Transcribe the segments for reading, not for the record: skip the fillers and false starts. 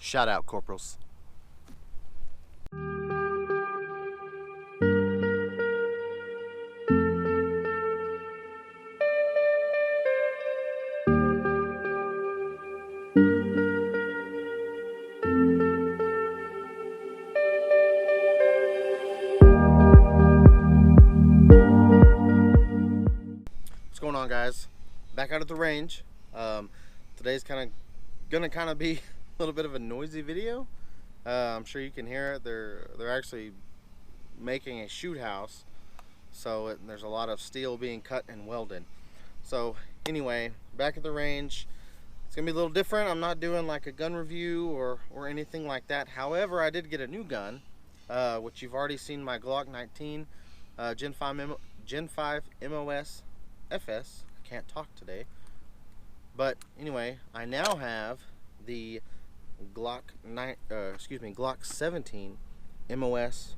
Shout out, corporals. What's going on, guys? Back out at the range. Today's gonna be a little bit of a noisy video. I'm sure you can hear it. They're actually making a shoot house, so there's a lot of steel being cut and welded. So anyway, back at the range. It's gonna be a little different. I'm not doing like a gun review or anything like that. However, I did get a new gun, which you've already seen, my Glock 19 Gen 5 MOS FS. I can't talk today. But anyway, I now have the Glock 17 MOS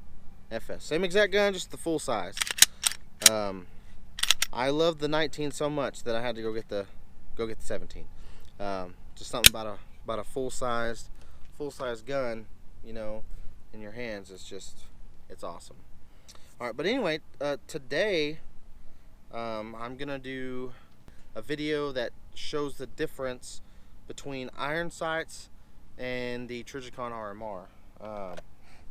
FS. Same exact gun, just the full size. I love the 19 so much that I had to go get the 17. Just something about a full size gun, you know, in your hands. It's awesome. All right, but anyway, today I'm gonna do a video that shows the difference between iron sights and the Trijicon RMR.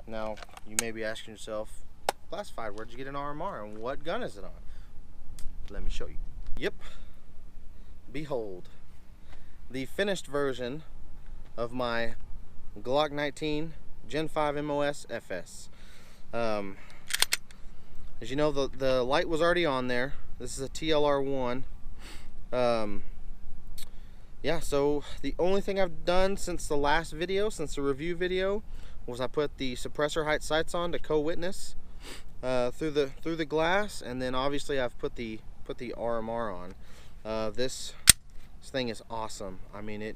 Now you may be asking yourself, classified, where'd you get an RMR and what gun is it on? Let me show you. Yep, behold, the finished version of my Glock 19 Gen 5 MOS FS. As you know, the light was already on there. This is a TLR1. Yeah, so the only thing I've done since the last video, since the review video, was I put the suppressor height sights on to co-witness through the glass, and then obviously I've put the RMR on. This thing is awesome. I mean,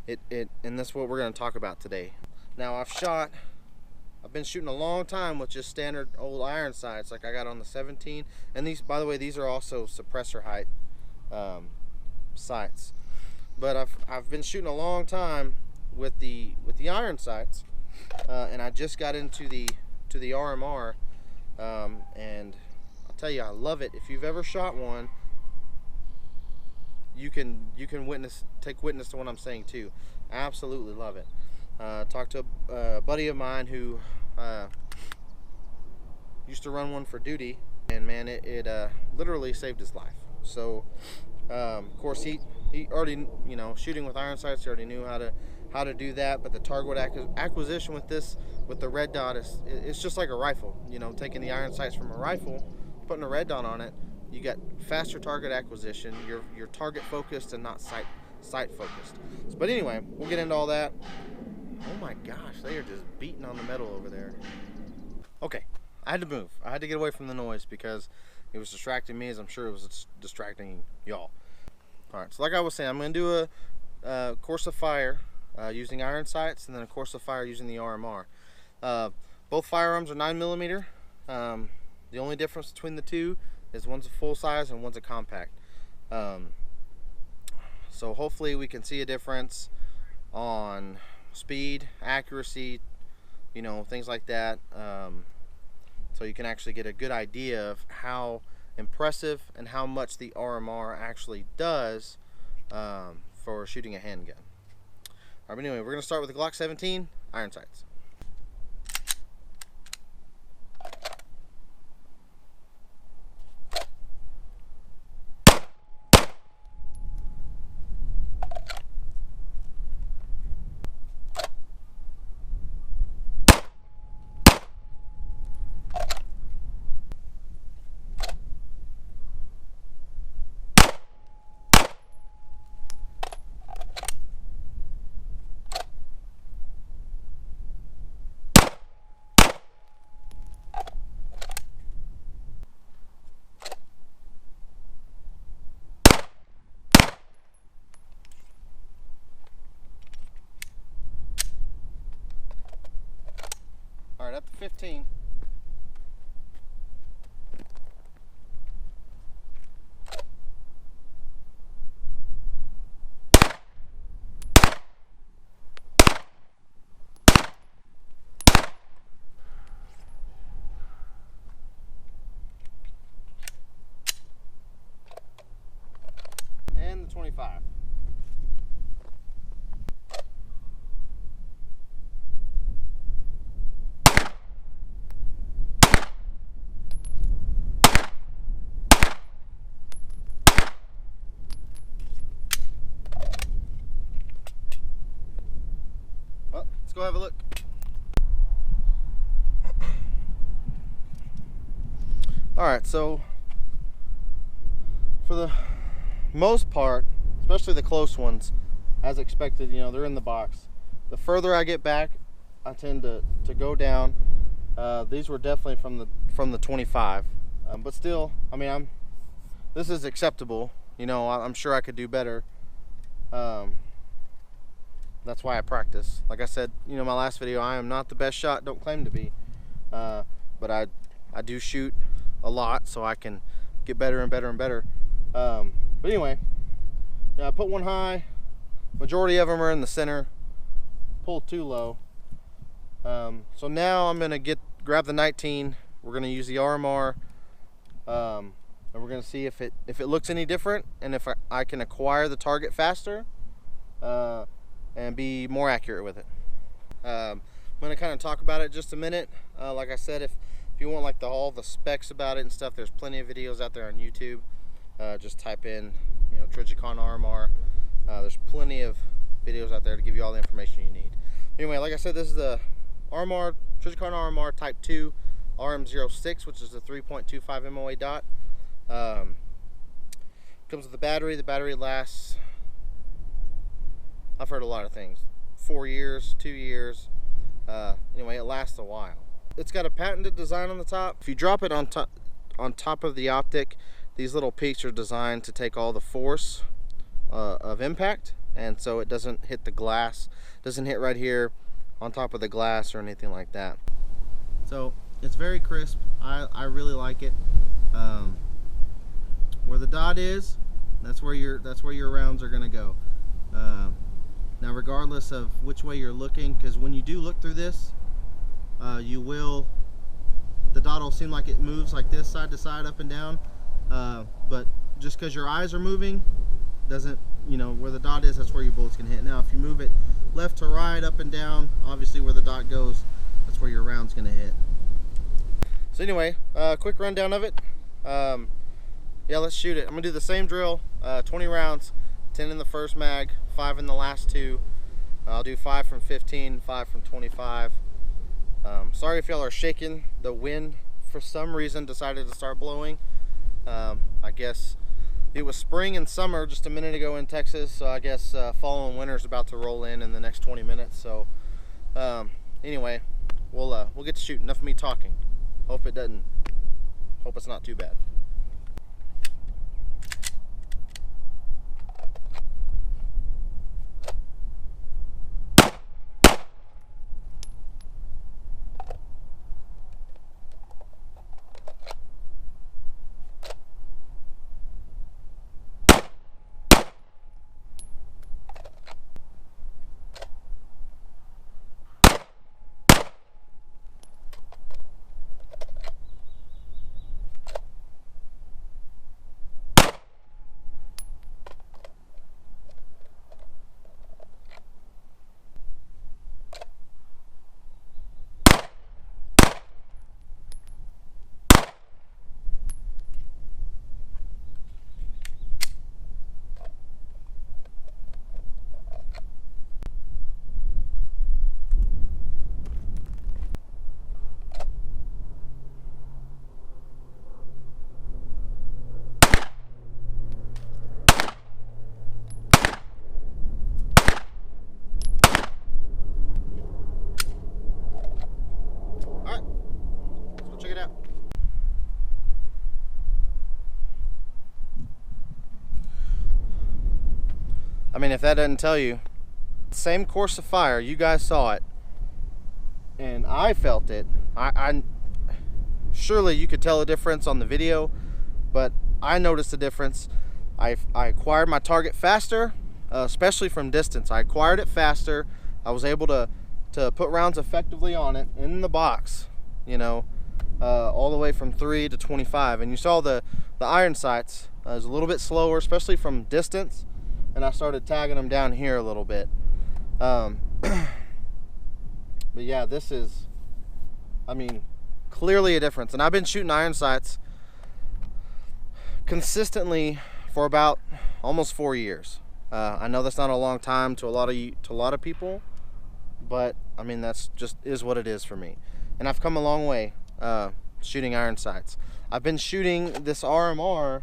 and that's what we're going to talk about today. Now I've been shooting a long time with just standard old iron sights like I got on the 17, and these, by the way, these are also suppressor height sights. But I've been shooting a long time with the iron sights, and I just got into the RMR, and I'll tell you, I love it. If you've ever shot one, you can take witness to what I'm saying too. Absolutely love it. Talked to a buddy of mine who used to run one for duty, and man, it literally saved his life. So of course he already, you know, shooting with iron sights, he already knew how to do that. But the target acquisition with the red dot it's just like a rifle. You know, taking the iron sights from a rifle, putting a red dot on it, you got faster target acquisition. You're target focused and not sight focused. But anyway, we'll get into all that. Oh my gosh, they are just beating on the metal over there. Okay, I had to move. I had to get away from the noise because it was distracting me, as I'm sure it was distracting y'all. All right, so like I was saying, I'm going to do a course of fire using iron sights, and then a course of fire using the RMR. Both firearms are 9mm. The only difference between the two is one's a full size and one's a compact. So hopefully we can see a difference on speed, accuracy, you know, things like that. So you can actually get a good idea of how impressive and how much the RMR actually does for shooting a handgun. All right, but anyway, we're going to start with the Glock 17 iron sights. All right, up to 15. go have a look. Alright, so for the most part, especially the close ones, as expected, you know, they're in the box. The further I get back, I tend to go down. These were definitely from the 25, but still, I mean, this is acceptable. You know, I'm sure I could do better. That's why I practice. Like I said, you know, my last video, I am not the best shot, don't claim to be, but I do shoot a lot, so I can get better and better and better. But anyway, yeah, I put one high. Majority of them are in the center. Pulled too low. So now I'm gonna grab the 19. We're gonna use the RMR, and we're gonna see if it looks any different, and if I can acquire the target faster, and be more accurate with it. I'm gonna kind of talk about it just a minute. Like I said, if you want like all the specs about it and stuff, there's plenty of videos out there on YouTube. Just type in, you know, Trijicon RMR. There's plenty of videos out there to give you all the information you need. Anyway, like I said, this is the RMR, Trijicon RMR Type 2 RM06, which is the 3.25 MOA dot. Comes with the battery. The battery lasts, I've heard a lot of things, 4 years, 2 years. Anyway, it lasts a while. It's got a patented design on the top. If you drop it on top of the Optic, these little peaks are designed to take all the force of impact, and so it doesn't hit the glass, doesn't hit right here on top of the glass or anything like that. So it's very crisp. I really like it. Where the dot is, that's where your rounds are gonna go. Now, regardless of which way you're looking, because when you do look through this, the dot will seem like it moves like this, side to side, up and down. But just because your eyes are moving doesn't, you know, where the dot is, that's where your bullets can hit. Now, if you move it left to right, up and down, obviously where the dot goes, that's where your round's gonna hit. So anyway, quick rundown of it. Yeah, let's shoot it. I'm gonna do the same drill, 20 rounds, 10 in the first mag, 5 in the last two. I'll do 5 from 15, 5 from 25. Sorry if y'all are shaking. The wind, for some reason, decided to start blowing. I guess it was spring and summer just a minute ago in Texas, so I guess fall and winter is about to roll in the next 20 minutes. So anyway, we'll get to shooting. Enough of me talking. Hope it's not too bad. I mean, if that doesn't tell you, same course of fire, you guys saw it, and I felt it. I surely you could tell a difference on the video, but I noticed a difference. I acquired my target faster, especially from distance. I acquired it faster. I was able to put rounds effectively on it in the box, you know, all the way from 3 to 25. And you saw the iron sights was a little bit slower, especially from distance. And I started tagging them down here a little bit. But yeah, this is, I mean, clearly a difference. And I've been shooting iron sights consistently for about almost 4 years. I know that's not a long time to a lot of people, but I mean, that's just is what it is for me. And I've come a long way shooting iron sights. I've been shooting this RMR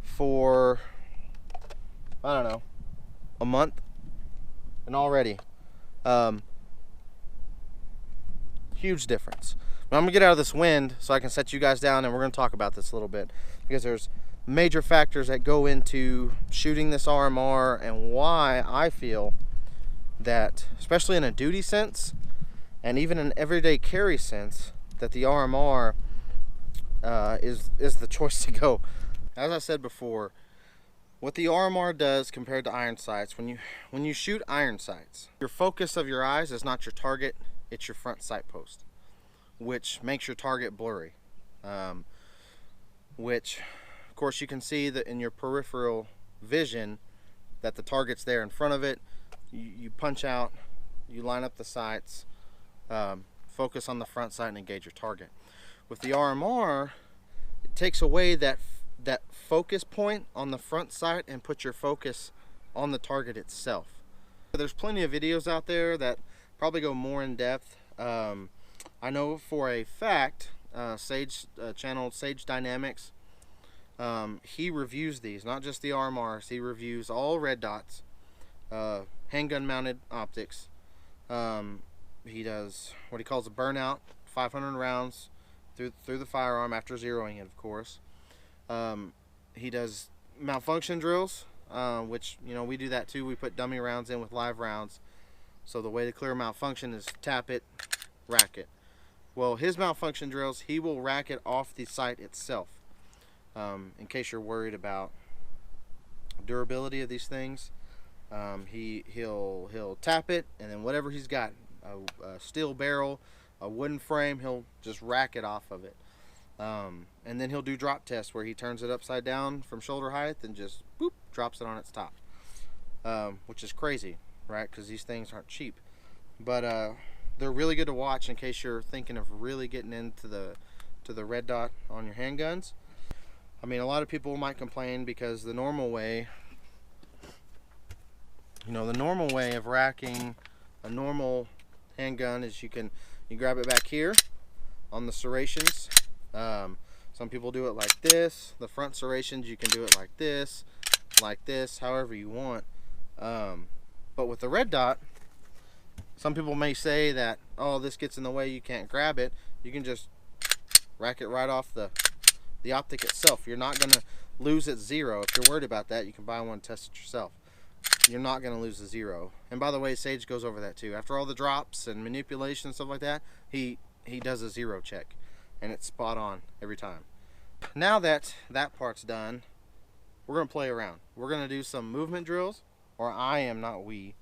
for, I don't know, a month, and already huge difference. But I'm gonna get out of this wind so I can set you guys down, and we're gonna talk about this a little bit, because there's major factors that go into shooting this RMR and why I feel that, especially in a duty sense and even an everyday carry sense, that the RMR is the choice to go. As I said before, what the RMR does compared to iron sights, when you shoot iron sights, your focus of your eyes is not your target, it's your front sight post, which makes your target blurry. Which, of course, you can see that in your peripheral vision that the target's there in front of it. You punch out, you line up the sights, focus on the front sight and engage your target. With the RMR, it takes away that focus point on the front sight and puts your focus on the target itself. There's plenty of videos out there that probably go more in depth. I know for a fact, Sage channel Sage Dynamics, he reviews these, not just the RMRs. He reviews all red dots, handgun mounted optics. He does what he calls a burnout, 500 rounds through the firearm after zeroing it, of course. He does malfunction drills, which, you know, we do that too. We put dummy rounds in with live rounds. So the way to clear malfunction is tap it, rack it. Well, his malfunction drills, he will rack it off the sight itself. In case you're worried about durability of these things, he'll tap it, and then whatever he's got, a steel barrel, a wooden frame, he'll just rack it off of it. And then he'll do drop tests where he turns it upside down from shoulder height and just boop, drops it on its top, which is crazy, right? Because these things aren't cheap, but they're really good to watch in case you're thinking of really getting into the red dot on your handguns. I mean, a lot of people might complain because the normal way, the normal way of racking a normal handgun is you grab it back here on the serrations. Some people do it like this. The front serrations, you can do it like this, however you want. But with the red dot, some people may say that, oh, this gets in the way, you can't grab it. You can just rack it right off the optic itself. You're not going to lose at zero. If you're worried about that, you can buy one and test it yourself. You're not going to lose the zero. And by the way, Sage goes over that too. After all the drops and manipulation and stuff like that, he does a zero check, and it's spot on every time. Now that that part's done, we're going to play around. We're going to do some movement drills, or I am, not we.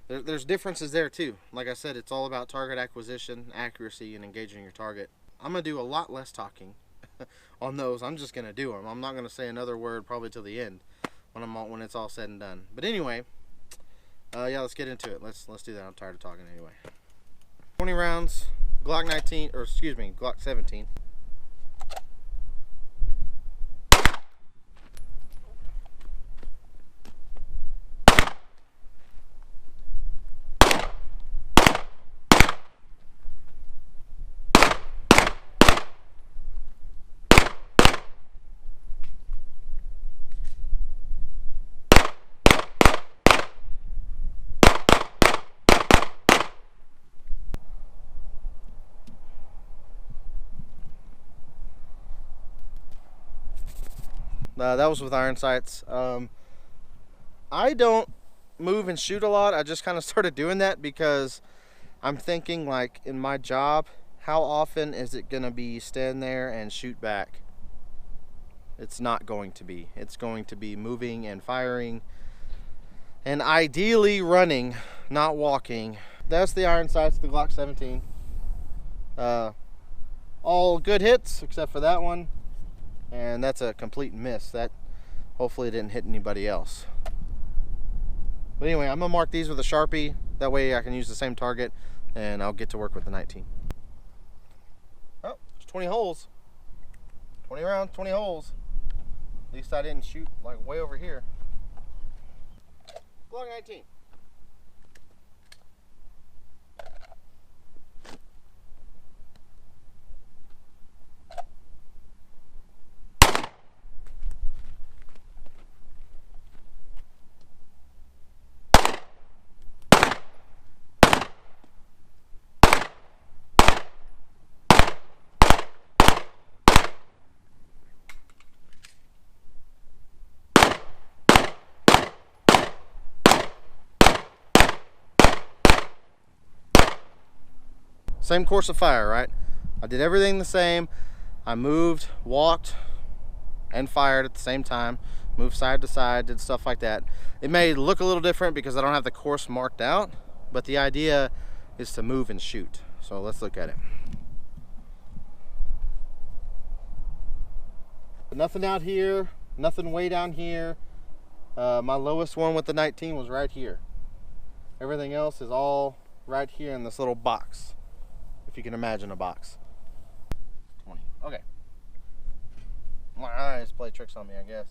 There's differences there too. Like I said, it's all about target acquisition, accuracy, and engaging your target. I'm going to do a lot less talking on those. I'm just going to do them. I'm not going to say another word probably till the end when it's all said and done. But anyway, yeah, let's get into it. Let's do that. I'm tired of talking anyway. 20 rounds, Glock 19, or excuse me, Glock 17. That was with iron sights. I don't move and shoot a lot. I just kind of started doing that because I'm thinking, like, in my job, how often is it going to be stand there and shoot back? It's not going to be. It's going to be moving and firing, and ideally running, not walking. That's the iron sights, the Glock 17. All good hits except for that one. And that's a complete miss. That hopefully didn't hit anybody else. But anyway, I'm gonna mark these with a Sharpie. That way I can use the same target and I'll get to work with the 19. Oh, there's 20 holes. 20 rounds, 20 holes. At least I didn't shoot like way over here. Glock 19. same course of fire, right? I did everything the same. I moved, walked, and fired at the same time. Moved side to side, did stuff like that. It may look a little different because I don't have the course marked out, but the idea is to move and shoot. So let's look at it. Nothing out here, nothing way down here. My lowest one with the 19 was right here. Everything else is all right here in this little box, if you can imagine a box. 20. Okay. My eyes play tricks on me, I guess.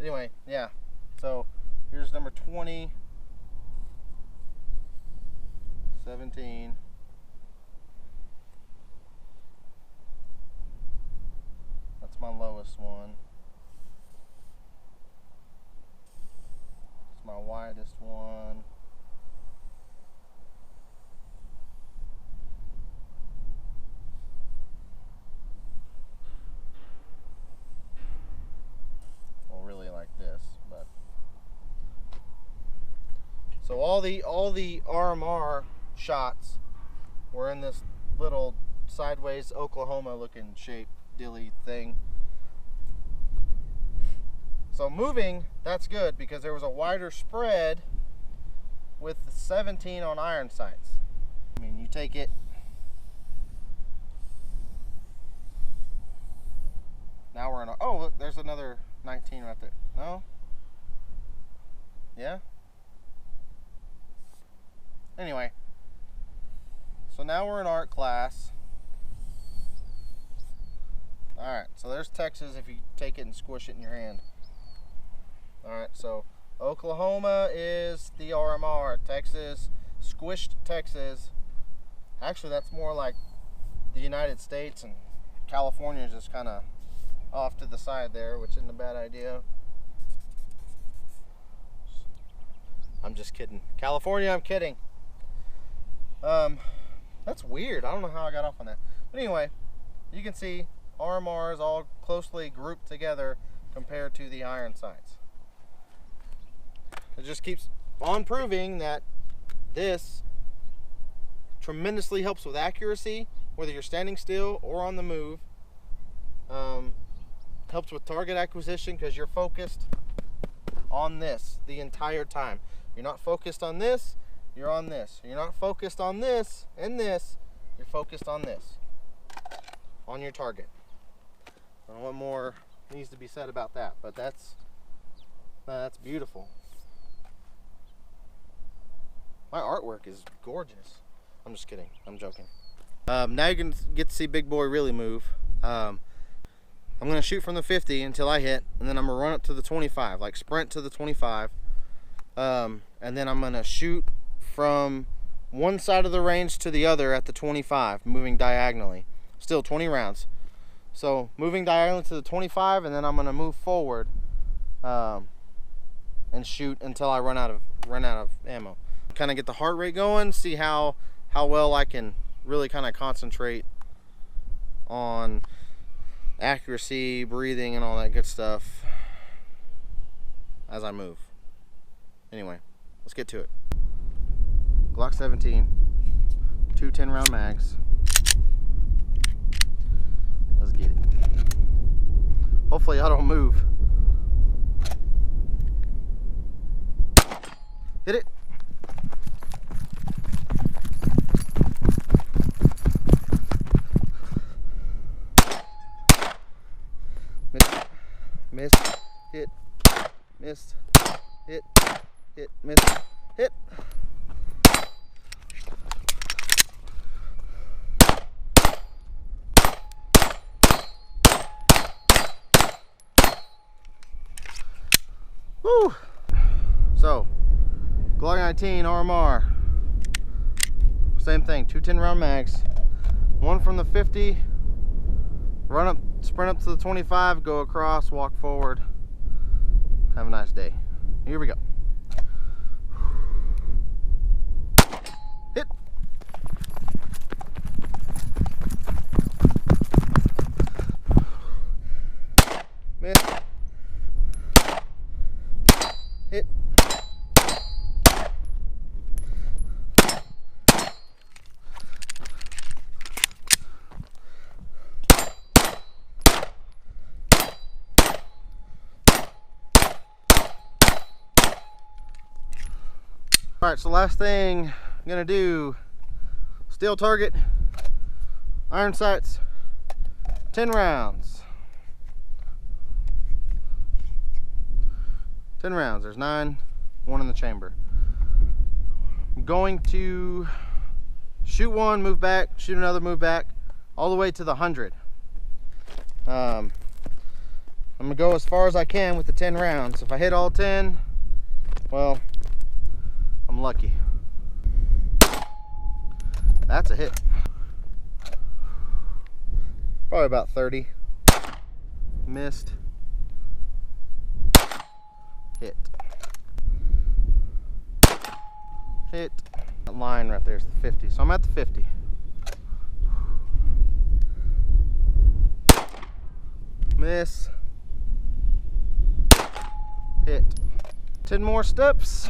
Anyway, yeah. So here's number 20, 17. That's my lowest one. It's my widest one. Well, really like this, but so all the RMR shots were in this little sideways Oklahoma looking shape dilly thing. So moving, that's good because there was a wider spread with the 17 on iron sights. I mean, you take it, now we're in a, oh look, there's another 19 right there. No? Yeah? Anyway, so now we're in art class. Alright, so there's Texas if you take it and squish it in your hand. Alright, so Oklahoma is the RMR. Texas, squished Texas. Actually, that's more like the United States, and California is just kind of off to the side there, which isn't a bad idea. I'm just kidding. California, I'm kidding. That's weird. I don't know how I got off on that. But anyway, you can see RMR is all closely grouped together compared to the iron sights. It just keeps on proving that this tremendously helps with accuracy, whether you're standing still or on the move. Helps with target acquisition because you're focused on this the entire time. You're not focused on this, you're on this. You're not focused on this and this, you're focused on this, on your target. I don't know what more needs to be said about that, but that's beautiful. My artwork is gorgeous. I'm just kidding. I'm joking. Now you can get to see Big Boy really move. I'm going to shoot from the 50 until I hit, and then I'm going to run up to the 25, like sprint to the 25. And then I'm going to shoot from one side of the range to the other at the 25, moving diagonally. Still 20 rounds. So moving diagonally to the 25, and then I'm going to move forward and shoot until I run out of ammo. Kind of get the heart rate going, see how well I can really kind of concentrate on accuracy, breathing, and all that good stuff as I move. Anyway, let's get to it. Glock 17, 2 10-round mags. Let's get it. Hopefully I don't move. Hit it. Missed, hit, missed, hit, missed, hit. Woo! So, Glock 19 RMR. Same thing, 2 10-round mags. One from the 50, run up, sprint up to the 25, go across, walk forward. Have a nice day. Here we go. Hit. Miss. Hit. All right, so last thing I'm gonna do, steel target, iron sights, 10 rounds. 10 rounds, there's 9, 1 in the chamber. I'm going to shoot one, move back, shoot another, move back, all the way to the 100. I'm gonna go as far as I can with the 10 rounds. If I hit all 10, well, I'm lucky. That's a hit. Probably about 30. Missed. Hit. Hit. That line right there is the 50, so I'm at the 50. Miss. Hit. 10 more steps.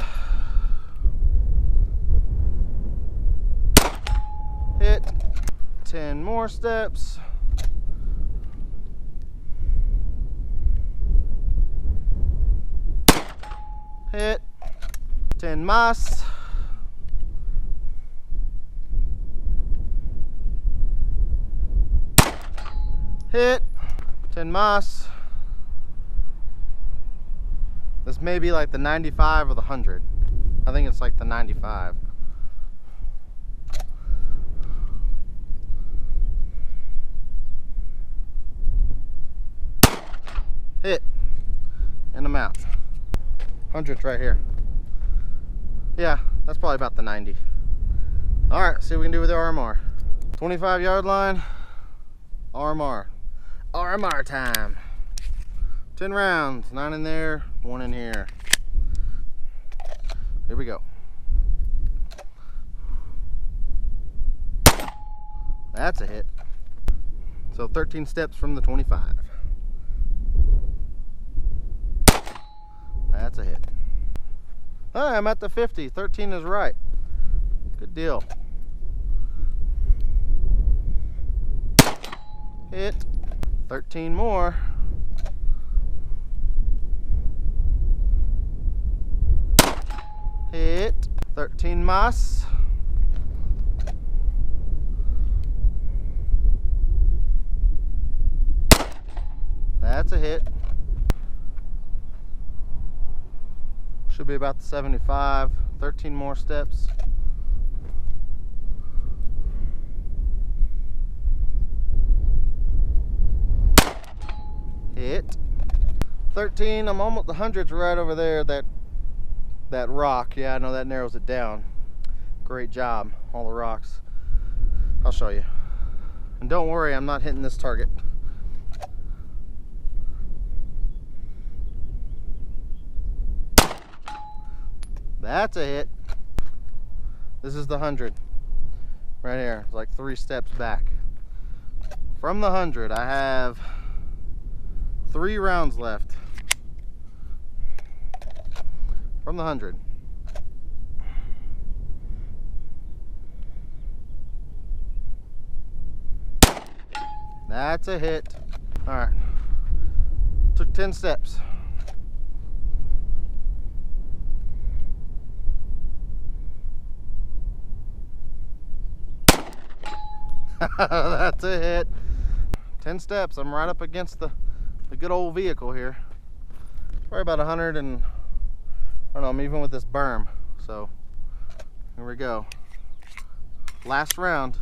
Hit. 10 more steps. Hit. 10 MOS. Hit. 10 MOS. This may be like the 95 or the 100. I think it's like the 95. Hit. And I'm out. 100's right here. Yeah, that's probably about the 90. All right, see what we can do with the RMR. 25-yard line, RMR. RMR time. 10 rounds, 9 in there, 1 in here. Here we go. That's a hit. So 13 steps from the 25. That's a hit. Hi, I'm at the 50. 13 is right. Good deal. Hit. 13 more. Hit. 13 MOS. That's a hit. Should be about the 75. 13 more steps. Hit. 13. I'm almost, the 100's right over there. That rock. Yeah, I know that narrows it down. Great job, all the rocks. I'll show you. And don't worry, I'm not hitting this target. That's a hit. This is the 100 right here. It's like 3 steps back. From the 100, I have 3 rounds left. From the 100. That's a hit. All right. Took 10 steps. That's a hit. 10 steps. I'm right up against the good old vehicle here. Probably about 100 and I don't know, I'm even with this berm. So here we go. Last round.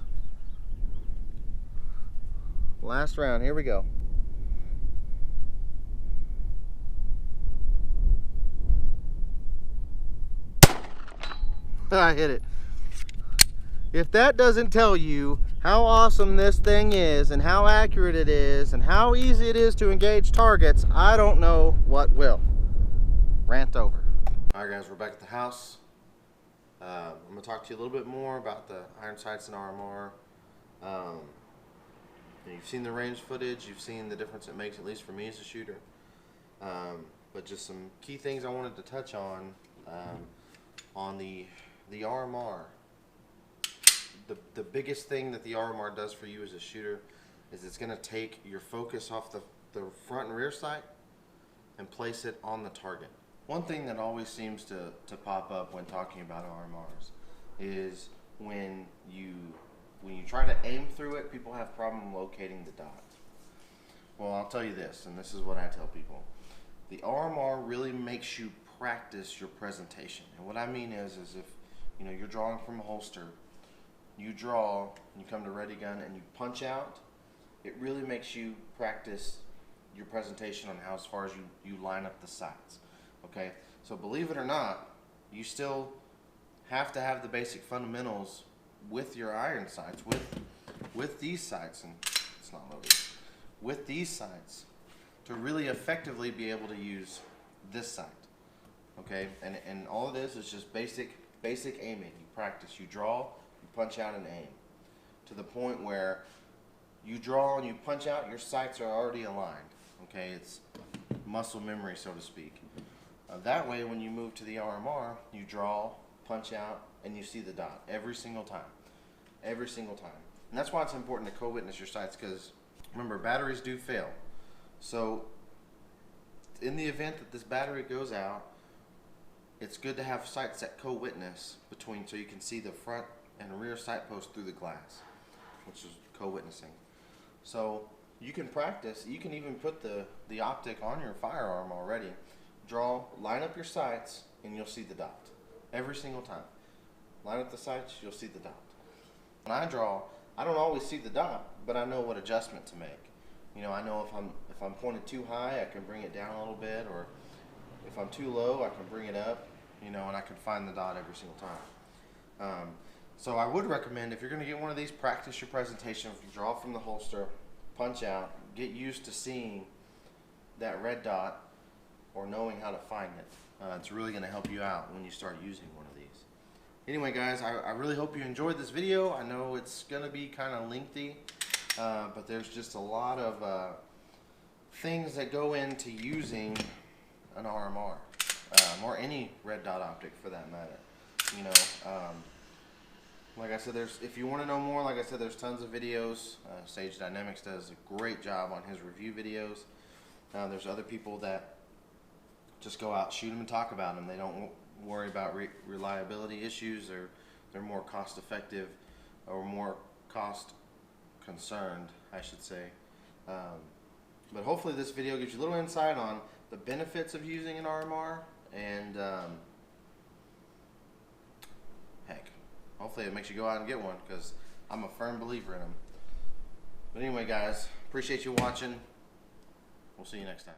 Last round. Here we go. I hit it. If that doesn't tell you how awesome this thing is and how accurate it is and how easy it is to engage targets, I don't know what will. Rant over. All right guys, we're back at the house. I'm going to talk to you a little bit more about the iron sights and RMR. You've seen the range footage, you've seen the difference it makes, at least for me as a shooter. But just some key things I wanted to touch on the RMR. The biggest thing that the RMR does for you as a shooter is it's going to take your focus off the front and rear sight and place it on the target. One thing that always seems to pop up when talking about RMRs is when you try to aim through it, people have problem locating the dot. Well, I'll tell you this, and this is what I tell people. The RMR really makes you practice your presentation. And what I mean is if you're drawing from a holster, you draw, and you come to ready gun and you punch out, it really makes you practice your presentation on how as far as you line up the sights. Okay, so believe it or not, you still have to have the basic fundamentals with your iron sights, with these sights, and it's not loaded, with these sights to really effectively be able to use this sight. Okay, and all it is just basic aiming. You practice, you draw, you punch out and aim, to the point where you draw and you punch out, your sights are already aligned. Okay, it's muscle memory, so to speak. That way, when you move to the RMR, you draw, punch out, and you see the dot every single time. Every single time. And that's why it's important to co-witness your sights, because remember, batteries do fail. So in the event that this battery goes out, it's good to have sights that co-witness between, so you can see the front and rear sight post through the glass, which is co-witnessing. So you can practice. You can even put the optic on your firearm already. Draw, line up your sights, and you'll see the dot every single time. Line up the sights, you'll see the dot. When I draw, I don't always see the dot, but I know what adjustment to make. I know if I'm pointed too high, I can bring it down a little bit, or if I'm too low, I can bring it up. And I can find the dot every single time. So I would recommend, if you're going to get one of these, practice your presentation. If you draw from the holster, punch out, get used to seeing that red dot or knowing how to find it. It's really going to help you out when you start using one of these. Anyway, guys, I really hope you enjoyed this video. I know it's going to be kind of lengthy, but there's just a lot of things that go into using an RMR, or any red dot optic for that matter. Like I said, if you want to know more, like I said, there's tons of videos. Sage Dynamics does a great job on his review videos. There's other people that just go out, shoot them, and talk about them. They don't worry about reliability issues, or they're more cost effective, or more cost concerned, I should say. But hopefully this video gives you a little insight on the benefits of using an RMR, and heck, hopefully it makes you go out and get one, because I'm a firm believer in them. But anyway, guys, appreciate you watching. We'll see you next time.